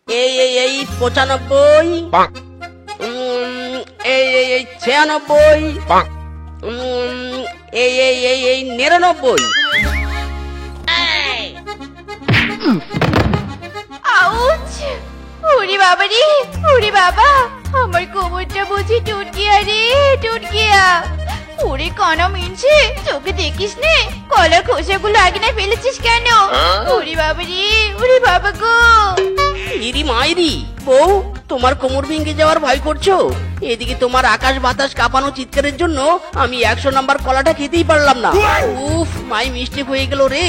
এই 95, এই 96, এই 99। আউচ! ওরে বাবা রে, ওরে বাবা, আমার কোমরটা বুঝি টুট গিয়া রে, টুট গিয়া। ওরে কানা মিনছে, চোখে দেখিস নে, কলার খোসাগুলো আগে না ফেলেছিস কেন? ওরে বাবা রে, ওরে বাবা গো। ইরি মাইরি বউ, তোমার কোমর ভেঙে যাওয়ার ভয় করছো? এদিকে তোমার আকাশ বাতাস কাঁপানো চিৎকারের জন্য আমি 100 নাম্বার কলাটা খেতেই পারলাম না। উফ, মাই মিস্টেক হয়ে গেল রে।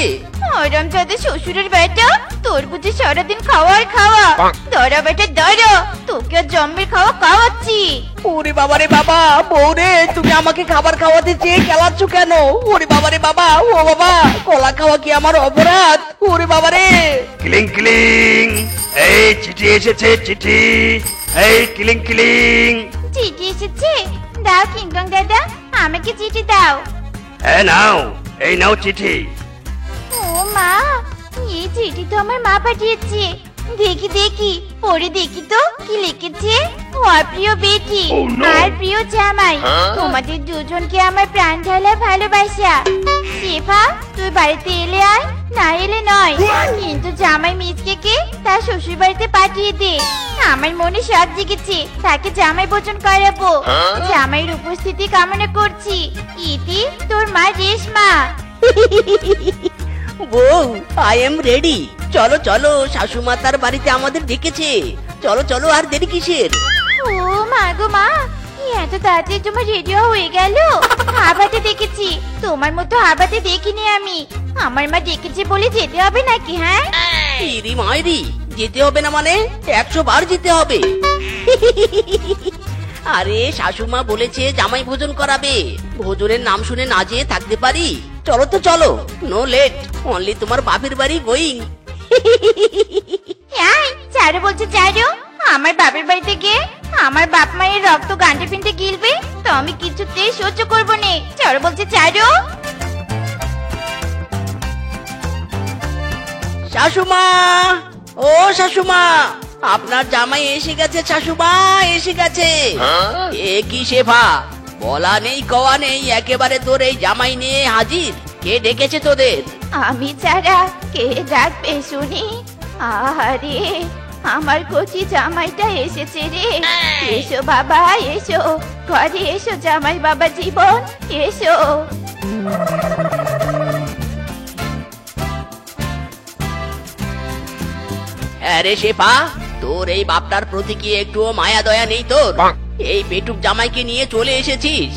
আরাম যাদের শ্বশুরের বেটা, তোর বুঝি সারাদিন খাওয়া আর খাওয়া। দরা বেটা দরা, তোকে আর জম্মের খাওয়া খাওয়াচ্ছি। ওরে বাবা রে বাবা, বউ রে, তুমি আমাকে খাবার খাওয়াতে চেয়ে খেলাচ্ছ কেন? ওরে বাবা রে বাবা, ও বাবা, কলা খাওয়া কি আমার অপরাধ? ওরে বাবা রে। ক্লিং ক্লিং, এই চিঠি এসেছে, চিঠি। এই ক্লিং ক্লিং। চিঠি এসেছে? দাও কিংকং দাদা, আমাকে চিঠি দাও। হ্যাঁ নাও, এই নাও চিঠি। ও মা, এই চিঠি তো আমার মা পাঠিয়েছে। দেখি দেখি, পড়ে দেখি তো কি লিখেছে। ও প্রিয় বেটি আর প্রিয় জামাই, তোমাদের দুজনকে আমার প্রাণ ঢালা ভালোবাসা। শেফা, তুই বাড়িতে এলে আয়, না এলে নয়, কিন্তু জামাই মিসকে তার শ্বশুর বাড়িতে পাঠিয়ে দে। আমার মনে শখ জেগেছে, তাকে জামাই ভোজন করাবো। জামাইয়ের উপস্থিতি কামনা করছি। ইতি তোর মা রেশমা। বউ, আই এম রেডি। চলো চলো, শাশুমা তার বাড়িতে আমাদের ডেকেছে। চলো চলো, আর দেরি কিসের? ও মা গো মা, এত তাড়াতাড়ি তোমার রেডিও হয়ে গেল? হাবাতে দেখেছি, তোমার মতো হাবাতে দেখিনি আমি। আমার মা ডেকেছে বলে যেতে হবে নাকি? হ্যাঁ ইরি মাইরি, যেতে হবে না মানে 100 বার যেতে হবে। আরে শাশুমা বলেছে জামাই ভোজন করাবে, ভোজনের নাম শুনে না যেয়ে থাকতে পারি? চলো তো চলো, নো লেট, অনলি তোমার বাপের বাড়ি গোয়িং। চারু বলছে চারু, আমার বাপের বাড়িতে গিয়ে আমার বাপ মায়ের রক্ত গান্ডে পিন্ডে গিলবে তো আমি কিছুতেই সহ্য করবো না। চারু বলছে চারু। শাশুমা, ও শাশুমা, আপনার জামাই এসে গেছে। শাশুমা এসে গেছে। এ কি শেফা, বলা নেই কওয়া নেই, একেবারে তোর এই জামাই নিয়ে হাজির। কে ডেকেছে তোদের? আমি ছাড়া কে ডাকবে শুনি? আরে আমার কচি জামাইটা এসেছে রে। এসো বাবা এসো, ঘরে এসো জামাই বাবা জীবন, এসো। আরে শেফা, তোর এই বাপটার প্রতি কি একটুও মায়া দয়া নেই তোর? এই পেটুক জামাইকে নিয়ে চলে এসেছিস।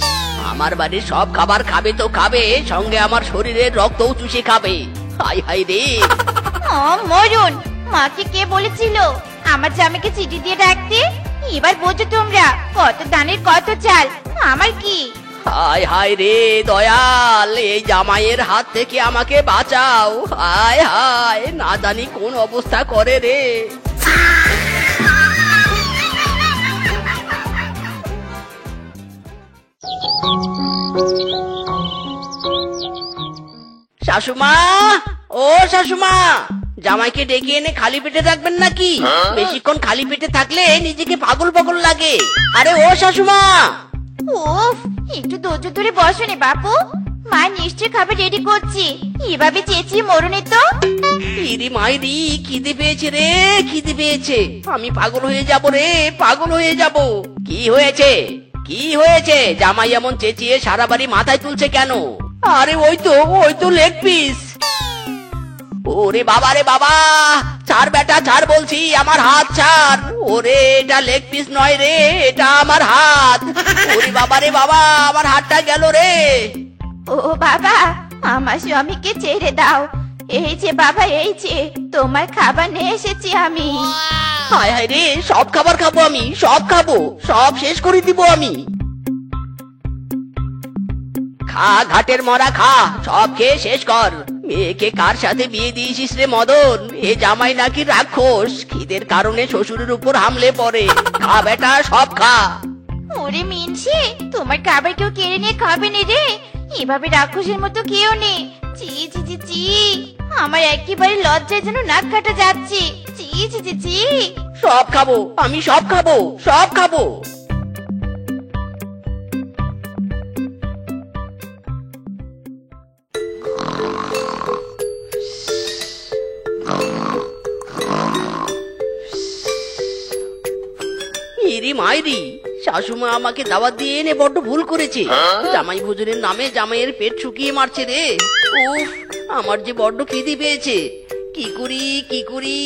আমার বাড়ির সব খাবার খাবে তো খাবে, সঙ্গে আমার শরীরের রক্তও চুষে খাবে। হাই হাই রে। মরুন, মাকে কে বলেছিল আমার জামাইকে চিঠি দিয়ে ডাকতে? এবার বোঝো তোমরা, কত দানের কত চাল। আমার কি? হায় হায় রে দয়াল, এই জামাইয়ের হাত থেকে আমাকে বাঁচাও। হায় হায়, না জানি কোন অবস্থা করে রে। শাশুমা, ও শাশুমা, জামাইকে ডেকে এনে খালি পেটে রাখবেন নাকি? বেশিক্ষণ খালি পেটে থাকলে নিজেকে পাগল পাগল লাগে। আরে ও শাশুমা। উফ, একটু ধৈর্য ধরে বসো নে বাপু, মা নিশ্চয় খাবার রেডি করছি। এভাবে চেঁচিয়ে মরুনি তো। ইরি মাইরি, খিদে পেয়েছে রে, খিদে পেয়েছে। আমি পাগল হয়ে যাব রে, পাগল হয়ে যাব। কি হয়েছে, কি হয়েছে? জামাই এমন চেঁচিয়ে সারা বাড়ি মাথায় তুলছে কেন? আরে ওই তো লেগ পিস। ওরে বাবা রে বাবা, ছাড় বেটা ছাড় বলছি, আমার হাত ছাড়। ওরে এটা লেগ পিস নয় রে, এটা আমার হাত। ওরে বাবা রে বাবা, আমার হাতটা গেল রে। ও বাবা, আমার স্বামীকে ছেড়ে দাও। এই যে বাবা, এই যে তোমার খাবার নিয়ে এসেছি আমি। হায় হায় রে, সব খাবার খাবো আমি, সব খাবো, সব শেষ করে দিব আমি। খা ঘাটের মরা, খা, সব খেয়ে শেষ কর। মেয়েকে কার সাথে বিয়ে দিয়েছিস রে মদন? এ জামাই নাকি রাক্ষস, খিদের কারণে শ্বশুরের উপর হামলে পড়ে। খা বেটা, সব খা। ওরে মিনসি, তোমার খাবার কেউ কেড়ে নিয়ে খাবে না রে। এভাবে রাক্ষসের মতো কেউ নেই। চি চি চি চি, আমার একেবারে লজ্জায় যেন নাক কাটা যাচ্ছে। চি চি চি চি। সব খাবো, আমি সব খাবো, সব খাবো। ইরি মাইরি, শাশুমা আমাকে দাওয়াত দিয়ে এনে বড্ড ভুল করেছে। জামাই ভোজনের নামে জামাইয়ের পেট শুকিয়ে মারছে রে। উফ, আমার যে বড্ড খিদে পেয়েছে। কি করি কি করি?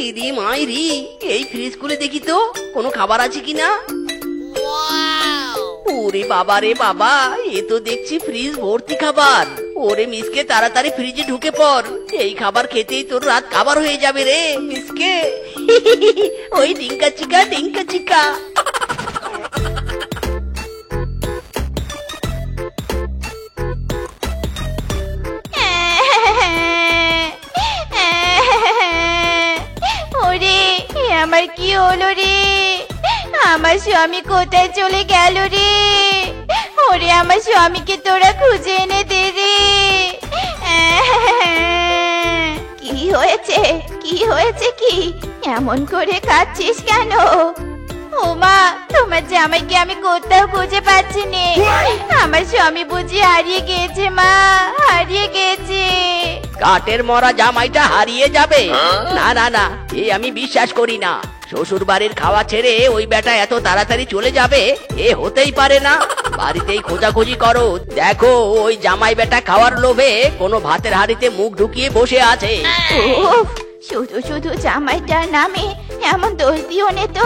ইরি মাইরি, এই ফ্রিজ খুলে দেখি তো কোনো খাবার আছে কিনা। ওরে বাবা রে বাবা, এ তো দেখছি ফ্রিজ ভর্তি খাবার। ওরে মিসকে, তাড়াতাড়ি ফ্রিজে ঢুকে পড়। এই খাবার খেতেই তোর রাত খাবার হয়ে যাবে রে মিসকে। ওই ডিঙ্কা চিকা, ডিঙ্কা চিকা। ওরে, এ আমার কি হলো রে? আমার স্বামী কোথায় চলে গেল রে? ওরে, আমার স্বামীকে তোরা খুঁজে এনে দে রে। কি হয়েছে? কি হয়েছে? কি এমন করে কাঁদছিস কেন? ও মা, তোমার জামাইকে আমি কোথাও খুঁজে পাচ্ছি নে। আমার স্বামী বুঝি হারিয়ে গিয়েছে মা, হারিয়ে গিয়েছে। কাঠের মরা জামাইটা হারিয়ে যাবে? না না না, এ আমি বিশ্বাস করি না। শ্বশুর বাড়ির খাওয়া ছেড়ে ওই বেটা এত তাড়াতাড়ি চলে যাবে, এ হতেই পারে না। বাড়িতেই খোঁজাখুঁজি করো, দেখো ওই জামাই বেটা খাওয়ার লোভে কোনো ভাতের হাঁড়িতে মুখ ঢুকিয়ে বসে আছে। উফ, শুধু শুধু জামাইটার নামে এমন দোষ দিও নে তো।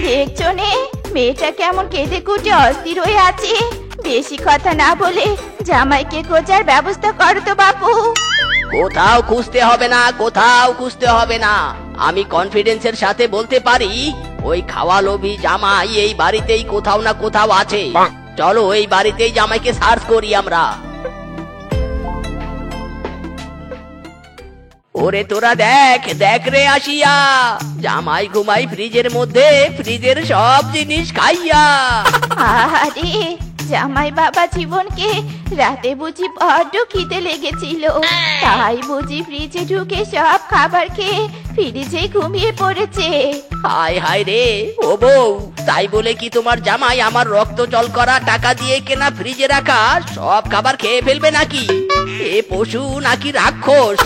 দেখছো নে মেয়েটা কেমন কেঁদে কুটে অস্থির হয়ে আছে। বেশি কথা না বলে জামাইকে খোঁজার ব্যবস্থা করো তো বাপু। কোথাও খুঁজতে হবে না, কোথাও খুঁজতে হবে না। আমি কনফিডেন্সের সাথে বলতে পারি ওই খাওয়া লোভী জামাই এই বাড়িতেই কোথাও না কোথাও আছে। চলো এই বাড়িতেই জামাইকে সার্চ করি আমরা। ওরে তোরা দেখ, দেখ রে আসিয়া, জামাই ঘুমাই ফ্রিজের মধ্যে, ফ্রিজের সব জিনিস খাইয়া। আরে জামাই বাবা জীবনকে রাতে বুঝি বড্ড খিদে লেগেছিল, তাই বুঝি ফ্রিজে ঢুকে সব খাবার খেয়ে ফ্রিজে ঘুমিয়ে পড়েছে। হায় হায় রে, ও বউ, তাই বলে কি তোমার জামাই আমার রক্ত জল করা টাকা দিয়ে কেনা ফ্রিজে রাখা সব খাবার খেয়ে ফেলবে নাকি? এ পশু নাকি রাক্ষস?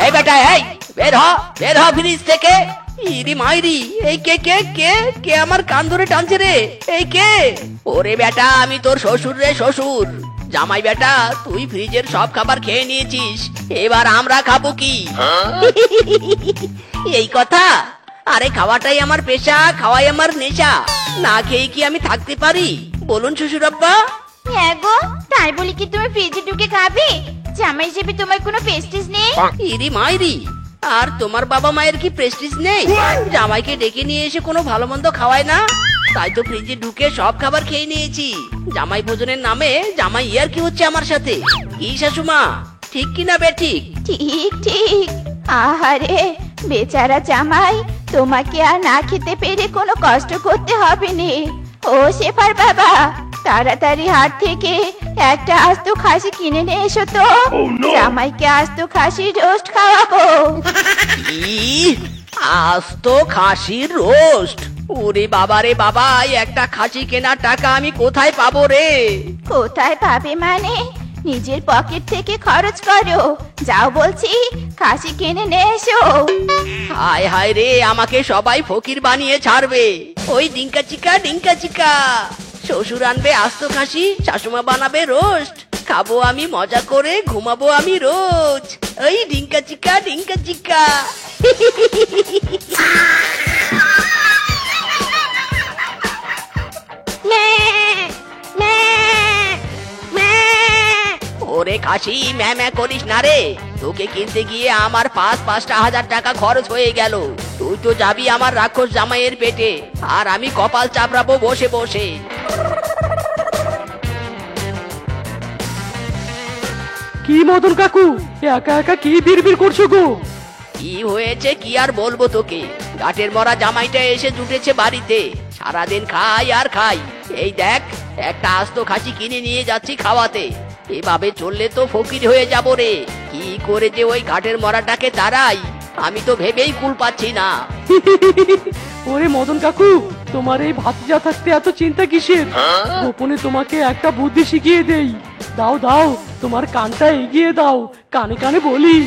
এই বেটা, এই বের হ, বের হ ফ্রিজ থেকে। ইরি মাইরি, এই কে কে কে কে আমার কান ধরে টানছে রে? এই কে? ওরে বেটা, আমি তোর শ্বশুর রে, শ্বশুর। জামাই বেটা, তুই ফ্রিজের সব খাবার খেয়ে নিয়েছিস, এবার আমরা খাবো কি? এই কথা? আরে খাওয়াটাই আমার পেশা, খাওয়াই আমার নেশা। না খেয়ে কি আমি থাকতে পারি বলুন শ্বশুর আব্বা? হ্যাঁ গো, তাই বলি কি তুমি ফ্রিজে ঢুকে খাবে? জামাই হিসেবে তোমার কোনো প্রেস্টিজ নেই? ইরি মাইরি, আর তোমার বাবা মায়ের কি প্রেস্টিজ নেই? জামাইকে ডেকে নিয়ে এসে কোনো ভালো মন্দ খাওয়ায় না, তাই তো ফ্রিজে ঢুকে সব খাবার খেয়ে নিয়েছি। জামাই ভোজনের নামে জামাই ইয়ার কি হচ্ছে আমার সাথে? কি শাশুমা, ঠিক কিনা বে ঠিক? ঠিক ঠিক। আহারে বেচারা জামাই, তোমাকে আর না খেতে পেরে কোনো কষ্ট করতে হবে না। ও শেফার বাবা, তাড়াতাড়ি হাট থেকে একটা আস্ত খাসি কিনে নিয়ে এসো তো। জামাইকে আস্ত খাসি রোস্ট খাওয়াবো। আস্ত খাসির রোস্ট? ওরে বাবা রে বাবা, একটা খাসি কেনার টাকা আমি কোথায় পাবো রে? কোথায় পাবে মানে? নিজের পকেট থেকে খরচ করো। যাও বলছি, খাসি কিনে নিয়ে এসো। হায় হায় রে, আমাকে সবাই ফকির বানিয়ে ছাড়বে। ওই ডিঙ্কা চিকা, ডিঙ্কা চিকা। শ্বশুর আনবে আস্ত খাসি, শাশুমা বানাবে রোস্ট, খাবো আমি মজা করে, ঘুমাবো আমি রোজ। ওই ডিঙ্কা চিকা, ডিঙ্কা চিকা। ওরে খাসি, ম্যা ম্যা করিস না রে। তোকে কিনতে গিয়ে আমার 5,000 টাকা খরচ হয়ে গেল। তুই তো যাবি আমার রাক্ষস জামাইয়ের পেটে, আর আমি কপাল চাপড়াবো বসে বসে। কি মদন কাকু, একা একা কি বিড়বিড় করছো গো? কি হয়েছে কি আর বলবো তোকে, গাটের মরা জামাইটা এসে জুটেছে বাড়িতে, সারাদিন খাই আর খাই। এই দেখ, একটা আস্ত খাসি কিনে নিয়ে যাচ্ছি খাওয়াতে। এভাবে চললে তো ফকির হয়ে যাব রে। কি করে যে ওই ঘাটের মরাটাকে তাড়াই, আমি তো ভেবেই কুল পাচ্ছি না। ওরে মদন কাকু, তোমার এই ভাতিজা থাকতে এত চিন্তা কিসের? গোপনে তোমাকে একটা বুদ্ধি শিখিয়ে দেই। দাও দাও, তোমার কানটা এগিয়ে দাও, কানে কানে বলি।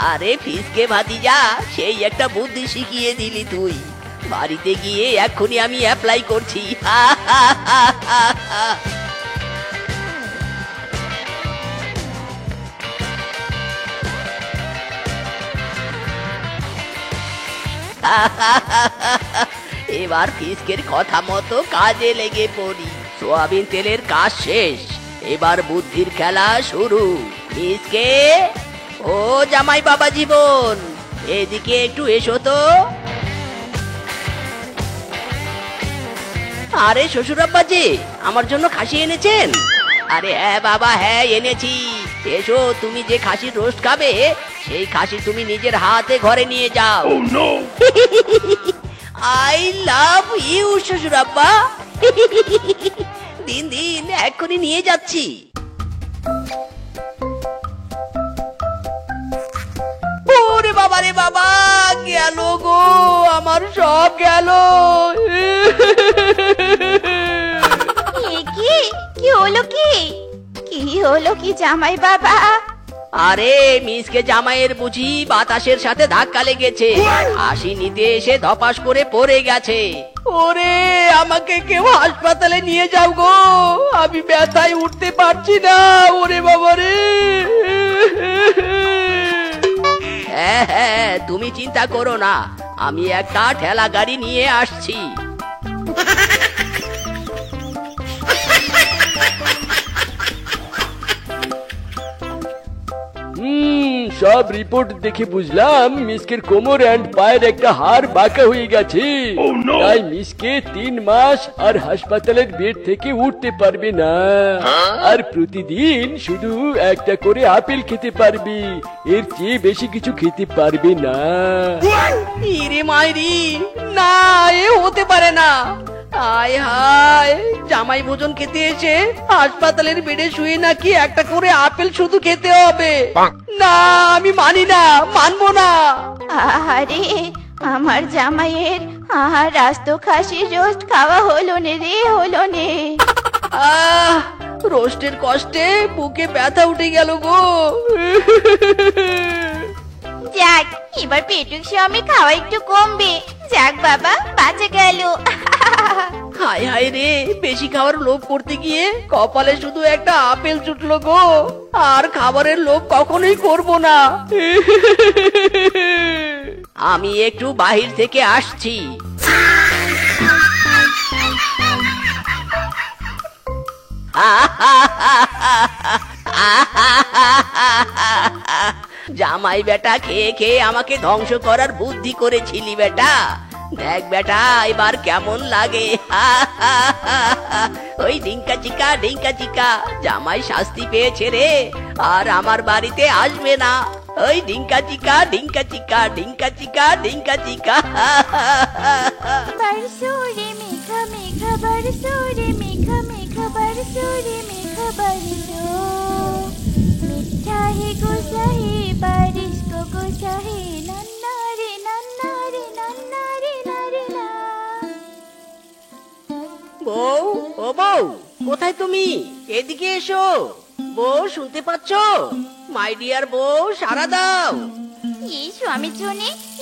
আরে ফিসকে ভাতিজা, সেই একটা বুদ্ধি শিখিয়ে দিলি তুই। বাড়িতে গিয়ে এক্ষুনি আমি অ্যাপ্লাই করছি। এবার ফিসকের কথা মতো কাজে লেগে পড়ি। সোয়াবিন তেলের কাজ শেষ, এবার বুদ্ধির খেলা শুরু। ফিসকে, ও জামাই বাবা জীবন, এদিকে একটু এসো তো। আরে শ্বশুর আব্বাজি, আমার জন্য খাসি এনেছেন? আরে হ্যাঁ বাবা, হ্যাঁ এনেছি। এসো, তুমি যে খাসির রোস্ট খাবে সেই খাসি তুমি নিজের হাতে ঘরে নিয়ে যাও। আই লাভ ইউ শ্বশুর আব্বা। দিন দিন এক্ষুনি নিয়ে যাচ্ছি। ওরে বাবা রে বাবা, গেল গো, আমার সব গেল। কি কি হলো? কি কি হলো কি জামাই বাবা? আরে মিসকে জামাইয়ের বুঝি বাতাসের সাথে ধাক্কা লেগেছে, হাসি নিতে এসে ধপাস করে পড়ে গেছে। ওরে, আমাকে কেউ হাসপাতালে নিয়ে যাও গো, আমি ব্যথায় উঠতে পারছি না। ওরে বাবা রে। হ্যাঁ হ্যাঁ, তুমি চিন্তা করো না, আমি একটা ঠেলা গাড়ি নিয়ে আসছি। সব রিপোর্ট দেখে বুঝলাম মিসকের কোমর এন্ড পায়ের একটা হাড় বাঁকা হয়ে গেছে। তাই মিসকে 3 মাস আর হাসপাতালের বেড থেকে উঠতে পারবে না। আর প্রতিদিন শুধু একটা করে আপেল খেতে পারবি, এর চেয়ে বেশি কিছু খেতে পারবে না। ইরে মাইরি, না, এ হতে পারে না। হায় হায়, জামাই ভোজন খেতে এসে হাসপাতালের বেডে শুয়ে নাকি একটা করে আপেল শুধু খেতে হবে। না, আমি মানি না, মানবো না। আরে আমার জামাইয়ের রাস্ত খাসির রোস্ট খাওয়া হলো নে রে, হলো নে। রোস্টের কষ্টে বুকে ব্যথা উঠে গেল গো। যাক, এবার পেটুক আমি খাওয়া একটু কমবে। যাক বাবা, বাঁচা গেল। হায় হায় রে, বেশি খাবার লোভ করতে গিয়ে কপালে শুধু একটা আপেল জুটলো গো। আর খাবারের লোভ কখনোই করব না। আমি একটু বাহির থেকে আসছি। জামাই বেটা, খেয়ে খেয়ে আমাকে ধ্বংস করার বুদ্ধি করেছিলি বেটা। দেখ বেটা, এবার কেমন লাগে। ওই ডিঙ্কা চিকা, জামাই শাস্তি পেয়েছে রে, আর আমার বাড়িতে আসবে না। ওই ডিঙ্কা চিকা। बरसो रे मेघा मेघा बरसो रे मेघा मेघा बरसो रे मेघा बरसो मीठा है गुस्सा है बारिश को गुस्सा है नन्ना रे नन्ना रे नन्ना रे नारे ना। বউ, ও বউ, কোথায় তুমি? এদিকে এসো। বউ, শুনতে পাচ্ছ? মাই ডিয়ার বউ, সাড়া দাও। এই স্বামীর জন্য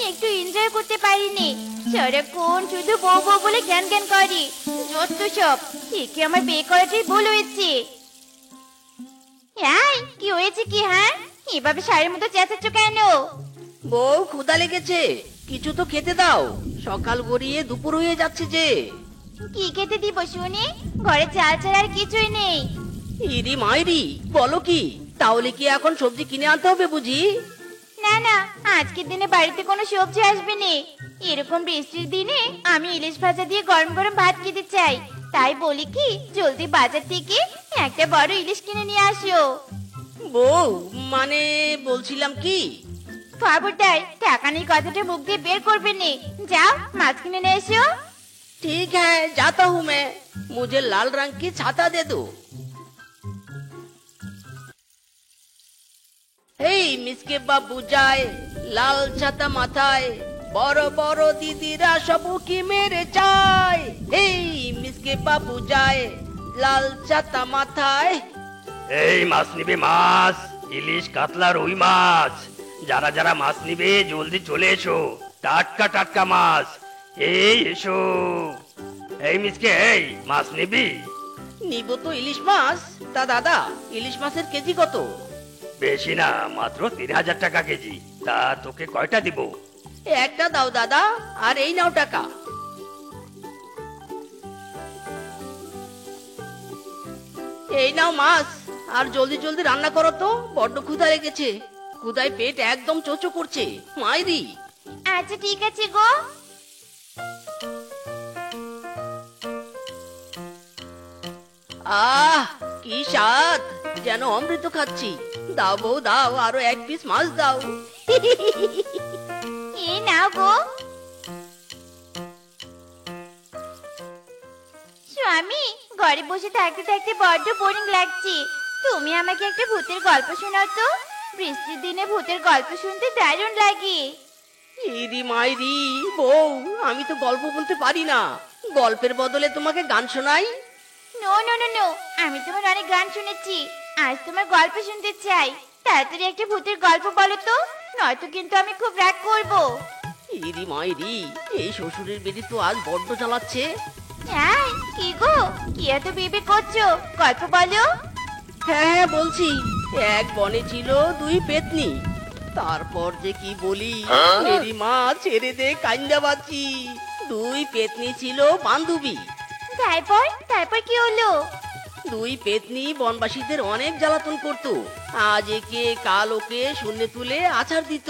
একটু এনজয় করতে পারিনি, সারাক্ষণ শুধু বউ বউ বলে জ্ঞান জ্ঞান করি। যত সব, একে আমার বিয়ে করাটাই ভুল হয়েছে। এই, কি হয়েছে কি? হ্যাঁ, এভাবে শাড়ির মতো চেঁচাচ্ছ কেন? বউ, ক্ষুধা লেগেছে, কিছু তো খেতে দাও। সকাল গড়িয়ে দুপুর হয়ে যাচ্ছে যে। কি খেতে দিব শুনি? ঘরে চাল ছাড়া আর কিছুই নেই। ইরি মাইরি, বলো কি? তাহলে কি এখন সবজি কিনে আনতে হবে বুঝি? না না, আজকের দিনে বাড়িতে কোনো সবজি আসবে না। এরকম বৃষ্টির দিনে আমি ইলিশ ভাজা দিয়ে গরম গরম ভাত খেতে চাই। তাই বলি কি, জলদি বাজার থেকে একটা বড় ইলিশ কিনে নিয়ে আসো। বউ, মানে বলছিলাম কি, খবরদার টাকা নেই কথাটা মুখ দিয়ে বের করবে না। যাও, মাছ কিনে নিয়ে এসো। ठीक है जाता हूँ मैं, मुझे लाल रंग की छाता दे दो। এই মিসকে বাবু যায় লাল ছাতা মাথায়, বড় বড় দিদিরা সব উকি মেরে চায়। এই মিসকে বাবু যায় লাল ছাতা মাথায়। এই মাছ নিবে মাছ, ইলিশ কাতলা রুই মাছ। যারা যারা মাছ নিবে জলদি চলে এসো, টাটকা টাটকা মাছ। এই এসো। এই মিসকে, এই মাছ নিবি? নিব তো ইলিশ মাছ। তা দাদা, ইলিশ মাছের কেজি কত? বেশি না, মাত্র 3000 টাকা কেজি। তা তোকে কয়টা দিব? একটা দাও দাদা, আর এই নাও টাকা। এই নাও মাছ, আর জলদি জলদি রান্না করো তো, বড্ড ক্ষুধা লেগেছে। ক্ষুধায় পেট একদম চোচো করছে মাইরি। আচ্ছা ঠিক আছে গো। আহ কি স্বাদ, যেন অমৃত খাচ্ছি। দাও বউ দাও, আরো এক পিস মাছ দাও। এই নাও গো। স্বামী, ঘরে বসে থাকতে থাকতে বড্ড বোরিং লাগছে। তুমি আমাকে একটা ভূতের গল্প শোনাও তো। বৃষ্টির দিনে ভূতের গল্প শুনতে দারুণ লাগে। ইরি মাইরি বউ, আমি তো গল্প বলতে পারি না। গল্পের বদলে তোমাকে গান শোনাই। নো নো নো নো, আমি তোমার অনেক গান শুনেছি, আজ তোমার গল্প শুনতে চাই। তাড়াতাড়ি একটা ভূতের গল্প বলো তো, নয়তো কিন্তু আমি খুব রাগ করব। ইরি মাইরি, এই শ্বশুরের বেরি তো আজ বড্ড জ্বালাচ্ছে। হ্যাঁ, কি গো, কি এত বিবে করছো? গল্প বলো। হ্যাঁ হ্যাঁ বলছি। এক বনে ছিল দুই পেতনি, তারপর যে কি বলি, মেরি মা ছেড়ে দে কান্দা বাঁচি। দুই পেতনি ছিল বান্ধবী। তারপর তারপর কি হলো? দুই পেতনি বনবাসীদের অনেক জ্বালাতন করত। আজ একে কাল ওকে শূন্যে তুলে আছাড় দিত।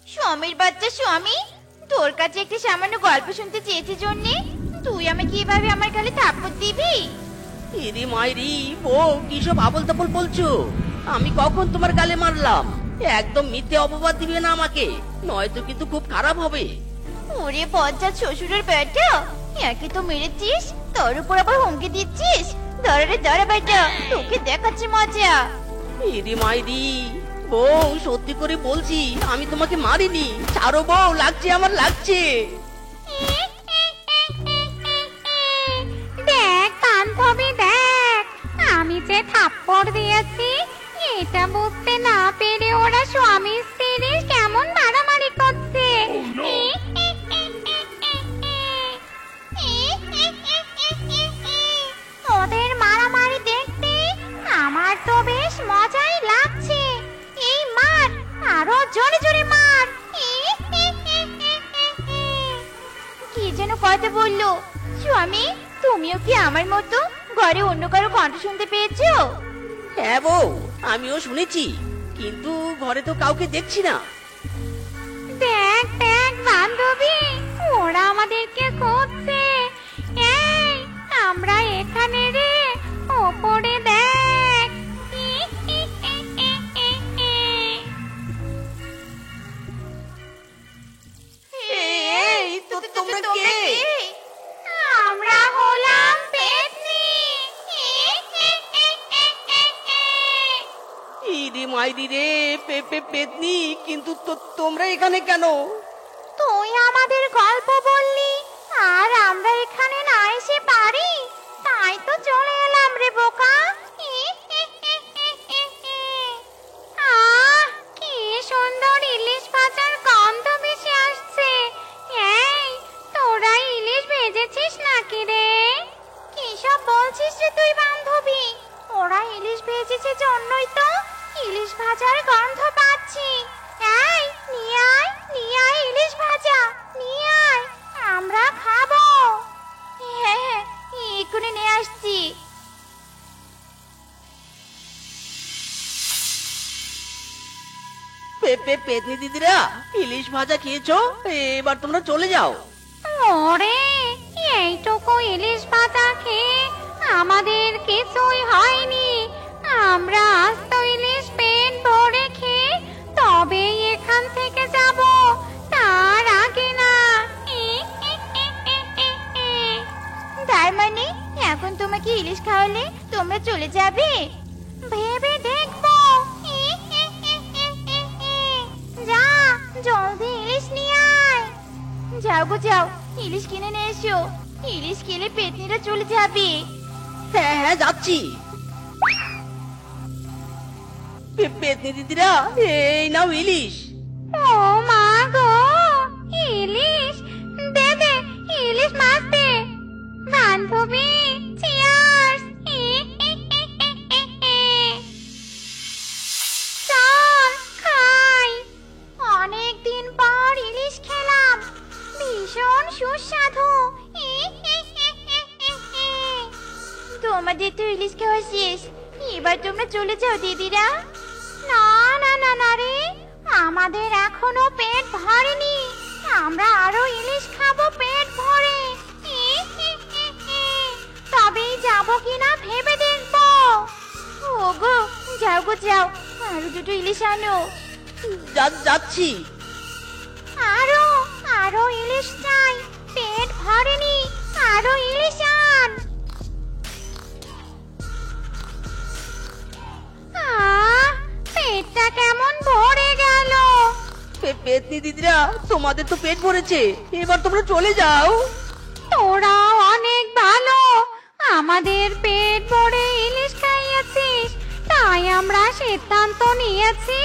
স্বামীর বাচ্চা স্বামী, তোর কাছে একটা সামান্য গল্প শুনতে চেয়েছি জন্যে তুই আমাকে এভাবে আমার গালে থাপ্পড় দিবি? ইরি মাইরি বউ, কি সব আবল তাবল বলছো? আমি কখন তোমার গালে মারলাম? একদম মিথ্যে অপবাদ দিবে না আমাকে, নয়তো কিন্তু খুব খারাপ হবে। ওরে বজ্জাত শ্বশুরের বেটা, একে তো মেরেছিস, তোর উপর আবার হুমকি দিচ্ছিস। ধরে রে ধরে বেটা, তোকে দেখাচ্ছি মজা। ইরি মাইরি বউ, সত্যি করে বলছি আমি তোমাকে মারিনি। ছাড়ো বউ, লাগছে আমার লাগছে। দেখ বান্ধবী দেখ, আমি যে থাপ্পড় দিয়েছি, এটা বুঝতে না পেরে ওরা স্বামী স্ত্রী কেমন মারামারি করছে। ওদের মারামারি দেখতে আমার তো বেশ মজাই লাগছে। এই মার, আরো জোরে জোরে মার। কি যেন কথা বললো। স্বামী, তুমিও কি আমার মতো ঘরে অন্য কারো কণ্ঠ শুনতে পেয়েছো? হ্যাঁ বউ, আমিও শুনেছি, কিন্তু ঘরে তো কাউকে দেখছি না। দেখ দেখ বান্ধবী, ওরা আমাদেরকে খুঁজছে। এই, আমরা এখানে রে, ওপরে দেখ। এই তো তোমরা কে? আমরা হলাম পেতনি। ইরি মাইরি রে পেতনি, কিন্তু তোমরা এখানে কেন? তুই আমাদের গল্প বললি, আর আমরা এখানে না এসে পারি, তাই তো চলে এলাম রে বোকা। আহ, কি সুন্দর ইলিশ ভাজার গন্ধ ভেসে আসছে। এই, তোরা ইলিশ ভেজেছিস নাকি রে? কি সব বলছিস রে তুই বান্ধবী? ওরা ইলিশ ভেজেছে জন্যই তো ইলিশ ভাজার গন্ধ পাচ্ছি। এই, নিয়ে আয় ইলিশ ভাজা, নিয়ে আয়, আমরা খাবো। হ্যাঁ হ্যাঁ, এক্ষুনি নিয়ে আসছি। পেতনি দিদিরা, ইলিশ ভাজা খেয়েছো, এবার তোমরা চলে যাও। ওরে, এইটুকু ইলিশ ভাজা খেয়ে আমাদের কিছুই হয়নি। আমরা আজ তো ইলিশ পেট ভরে খেয়ে তবেই এখান থেকে যাব, তার আগে না। মানে এখন তোমাকে ইলিশ খাওয়ালে তোমরা চলে যাবে? ভেবে দেখবো। যা, জলদি ইলিশ নিয়ে আয়। যাও গো যাও, ইলিশ কিনে নিয়ে এসো। ইলিশ খেলে পেতনিরা চলে যাবে। হ্যাঁ হ্যাঁ যাচ্ছি। পেতনি দিদিরা, এই নাও ইলিশ। ও মা গো, ইলিশ দে দে, ইলিশ মাছ দে। বান্ধবী, চিয়ার্স। চল খাই। অনেক দিন পর ইলিশ খেলাম, ভীষণ সুস্বাদু। তোমাদের তো ইলিশ খাওয়া শেষ, এবার তোমরা চলে যাও দিদিরা। না না না না রে, আমাদের এখনো পেট ভরেনি, আমরা আরো ইলিশ খাবো পেট ভরে। তবেই যাবো কিনা ভেবে দেখবো। ওগো যাও গো যাও, আরো দুটো ইলিশ আনো। যাচ্ছি। আরো আরো ইলিশ চাই, পেট ভরেনি, আরো ইলিশ আন। পেটটা কেমন ভরে গেল। পেতনি দিদিরা, তোমাদের তো পেট ভরেছে, এবার তোমরা চলে যাও। তোরা অনেক ভালো, আমাদের পেট ভরে ইলিশ খাইয়েছিস, তাই আমরা সিদ্ধান্ত নিয়েছি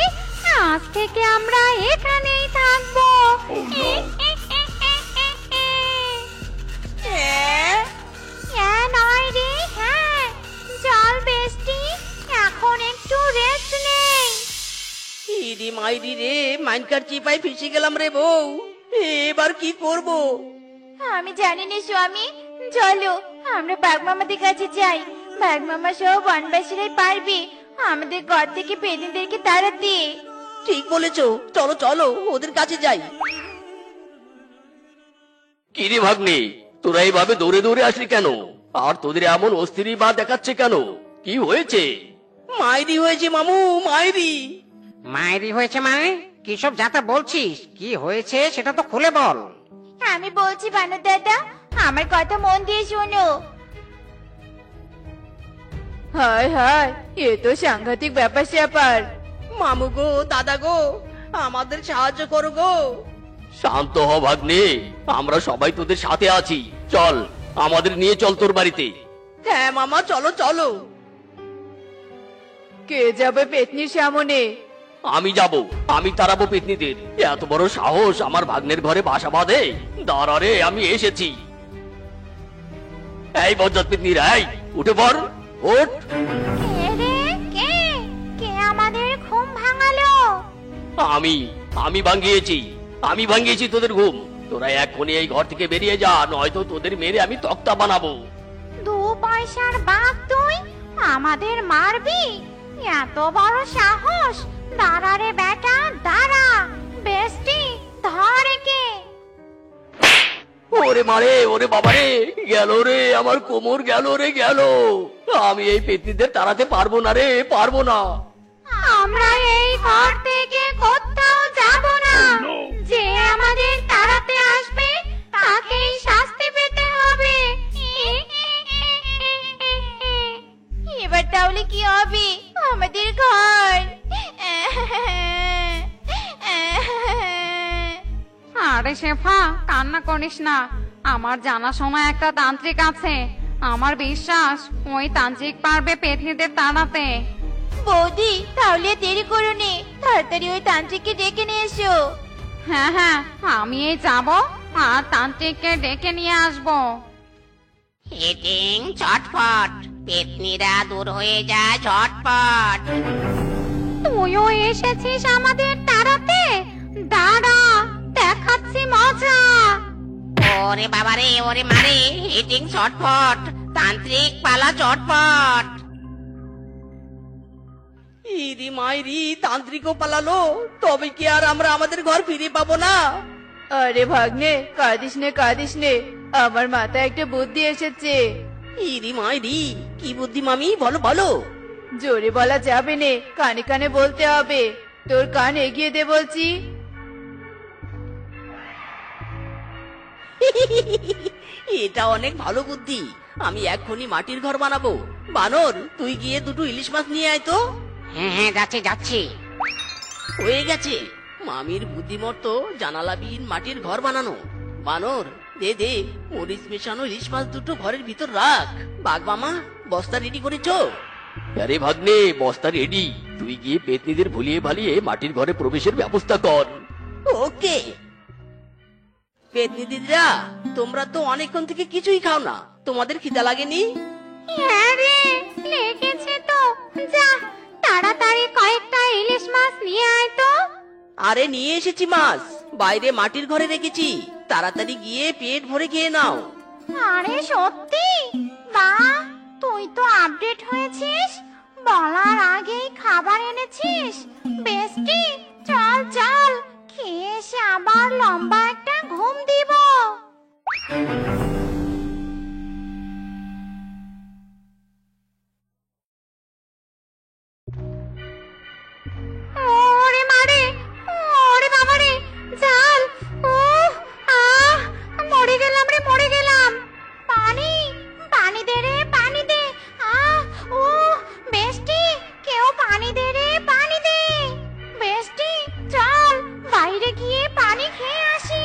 আজ থেকে আমরা এখানেই থাকবো। হ্যাঁ নয় রে, হ্যাঁ চল বেস্টি, এখন একটু রেস্ট নেই। ইরি মাইরি রে, মাইনকার চিপাই ফেসে গেলাম রে বউ, এবার কি করব? আমি জানি না স্বামী, চলো আমরা বাঘ মামাদের কাছে যাই। বাঘ মামা সহ বনবাসীরাই পারবে আমাদের ঘর থেকে পেতনিদেরকে তাড়াতে। ঠিক বলেছো, চলো চলো ওদের কাছে যাই। কি রে ভাগ্নে, তোরা এইভাবে দৌড়ে দৌড়ে আসলি কেন? আর তোদের এমন অস্থিরই বা দেখাচ্ছে কেন? কি হয়েছে? মাইরি হয়েছে মামু, মাইরি। মায়েরই হয়েছে মানে? কি সব যাতা বলছিস? কি হয়েছে সেটা তো খুলে বল। আমি বলছি বানর দাদা, আমার কথা মন দিয়ে শোনো। হায় হায়, এ তো সাংঘাতিক ব্যাপার স্যাপার। মামু গো, দাদা গো, আমাদের সাহায্য করো গো। শান্ত হ ভাগ্নে, আমরা সবাই তোদের সাথে আছি। চল, আমাদের নিয়ে চল তোর বাড়িতে। হ্যাঁ মামা, চলো চলো। কে যাবে পেতনির সামনে? আমি যাব, আমি তাড়াবো পেতনিদের। এত বড় সাহস আমার ভাগ্নের ঘরে বাসা বাঁধে? দাঁড়া রে, আমি এসেছি। এই বজ্জাত পেতনিরা, এই উঠে পড়, ওঠ। কে রে, কে কে আমাদের ঘুম ভাঙালো? আমি ভাঙিয়েছি তোদের ঘুম। তোরা এক্ষুনি এই ঘর থেকে বেরিয়ে যা, নয়তো তোদের মেরে আমি তক্তা বানাবো। 2 পয়সার বাঘ তুই আমাদের মারবি? এত বড় সাহস! দাঁড়া রে বেটা, দাঁড়া। বেস্টি, ধর একে। ওরে মারে, ওরে বাবারে, গেল রে, আমার কোমর গেল রে, গেল। আমি এই পেতনিদের তাড়াতে পারবো না রে, পারবো না। আমরা এই ঘর থেকে কোথাও যাব না। যে আমাদের তাড়াতে আসবে তাকেই শাস্তি পেতে হবে। এবার তাহলে কি হবে আমাদের ঘর? আরে শেফা, কান্না করিস না। আমার জানাশোনা একটা তান্ত্রিক আছে, আমার বিশ্বাস ওই তান্ত্রিক পারবে পেতনিদের তাড়াতে। বৌদি, তাহলে দেরি করো নি, তাড়াতাড়ি ওই তান্ত্রিককে ডেকে নিয়ে এসো। হ্যাঁ হ্যাঁ, আমি এই যাব আর তান্ত্রিককে ডেকে নিয়ে আসবো। হিটিং ছটফট, পেতনিরা দূর হয়ে যায় ঝটপট। তুইও এসেছিস আমাদের তাড়াতে? দাঁড়া, দেখাচ্ছি মজা। ওরে বাবারে, ওরে মারে, হিটিং ছটফট, তান্ত্রিক পালা চটপট। ইরি মাইরি, তান্ত্রিকও পালালো, তবে কি আর আমরা আমাদের ঘর ফিরে পাবো না? আরে ভাগ্নে, কাঁদিস নে, আমার মাথায় একটা বুদ্ধি এসেছে। ইরি মাইরি, কি বুদ্ধি মামি, বলো বলো। জোরে বলা যাবে নে, কানে কানে বলতে হবে। তোর কান এগিয়ে দে বলছি। এটা অনেক ভালো বুদ্ধি। আমি এক্ষুনি মাটির ঘর বানাবো। বানর, তুই গিয়ে দুটো ইলিশ মাছ নিয়ে আয় তো। হ্যাঁ হ্যাঁ, যাচ্ছি যাচ্ছি। হয়ে গেছে। মামির বুদ্ধিমত্ত জানালাবিহীন মাটির ঘর বানানো। বানর, দে দে মরিচ মেশানো ইলিশ মাছ দুটো ঘরের ভিতর রাখ। বাঘ মামা, বস্তা রেডি করেছো? আরে ভাগ্নে, বস্তা রেডি। তুই গিয়ে পেতনিদের ভুলিয়ে ভালিয়ে মাটির ঘরে প্রবেশের ব্যবস্থা কর। ওকে। পেতনি দিদিরা, তোমরা তো অনেকক্ষণ থেকে কিছুই খাও না, তোমাদের খিদা লাগেনি? হ্যাঁ রে, লেগেছে তো। যা, তাড়াতাড়ি কয়েকটা ইলিশ মাছ নিয়ে আয় তো। আরে নিয়ে এসেছি মাছ, বাইরে মাটির ঘরে রেখেছি। তাড়াতাড়ি গিয়ে পেট ভরে খেয়ে নাও। আরে সত্যি? বাহ, তুই তো আপডেট হয়েছিস। বলার আগেই খাবার এনেছিস। বেস্টি, চল চল, খেয়ে এসে আবার লম্বা একটা ঘুম দিব। ওরে মারে, ওরে বাবারে, জাল, উহ, আহ, মরে গেলাম রে, মরে গেলাম। পানি, পানি দে রে, পানি দে। আহ, ও বেস্টি, কেউ পানি দে রে, পানি দে। বেস্টি, চল বাইরে গিয়ে পানি খেয়ে আসি।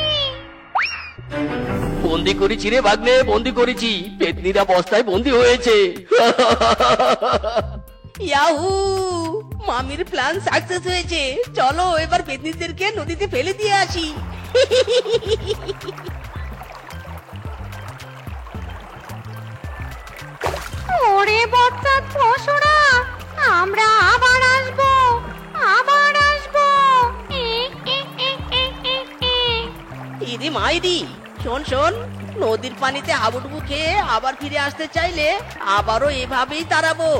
বন্দি করেছি রে ভাগ্নে, বন্দি করেছি। পেতনিরা বস্তায় বন্দি হয়েছে। ইয়াহু, মামির প্ল্যান সাকসেস হয়েছে। চলো এবার পেতনিদেরকে নদীতে ফেলে দিয়ে আসি। ওরে বচ্চাত পশুরা, আমরা আবার আসবো, আবার আসবো। এ, এ, এ, এ, এ, এ। ইদি মাইরি, শোন শোন, নদীর পানিতে হাবুডুবু খেয়ে আবার ফিরে আসতে চাইলে আবারও এভাবেই তাড়াবো।